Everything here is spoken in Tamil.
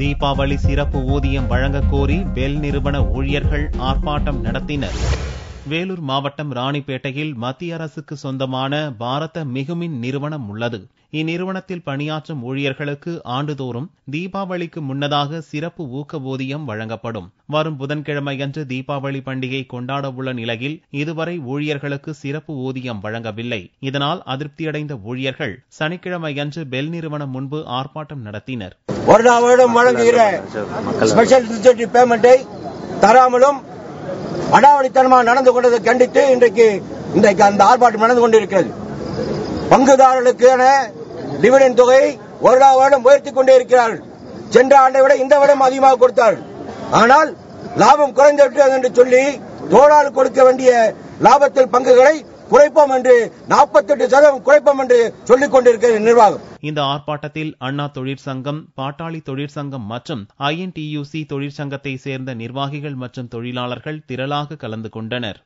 தீபாவளி சிறப்பு ஊதியம் வழங்கக் கோரி பெல் நிறுவன ஊழியர்கள் ஆர்ப்பாட்டம் நடத்தினர். வேலூர் மாவட்டம் ராணிப்பேட்டையில் மத்திய அரசுக்கு சொந்தமான பாரத மிகுமின் நிறுவனம் உள்ளது. இந்நிறுவனத்தில் பணியாற்றும் ஊழியர்களுக்கு ஆண்டுதோறும் தீபாவளிக்கு முன்னதாக சிறப்பு ஊக்க ஊதியம் வழங்கப்படும். வரும் புதன்கிழமையன்று தீபாவளி பண்டிகை கொண்டாட உள்ள நிலையில் இதுவரை ஊழியர்களுக்கு சிறப்பு ஊதியம் வழங்கவில்லை. இதனால் அதிருப்தியடைந்த ஊழியர்கள் சனிக்கிழமையன்று பெல் நிறுவனம் முன்பு ஆர்ப்பாட்டம் நடத்தினர். வருடம் வழங்குகிற ஸ்பெஷல் பேமெண்டை தராமலும் அடாவடித்தனமாக நடந்து கொண்டதை கண்டித்து இன்றைக்கு அந்த ஆர்ப்பாட்டம் நடந்து கொண்டிருக்கிறது. பங்குதாரர்களுக்கான டிவிடெண்ட் தொகையை வருடம் உயர்த்திக் கொண்டே இருக்கிறார்கள். சென்ற ஆண்டை விட இந்த வருடம் அதிகமாக கொடுத்தார்கள். ஆனால் லாபம் குறைந்துவிட்டது என்று சொல்லி தோழால் கொடுக்க வேண்டிய லாபத்தில் பங்குகளை குறைப்போம் என்று 48% குறைப்போம் என்று சொல்லிக் கொண்டிருக்கிறது நிர்வாகம். இந்த ஆர்ப்பாட்டத்தில் அண்ணா தொழிற்சங்கம், பாட்டாளி தொழிற்சங்கம் மற்றும் INTUC தொழிற்சங்கத்தை சேர்ந்த நிர்வாகிகள் மற்றும் தொழிலாளர்கள் திரளாக கலந்து கொண்டனர்.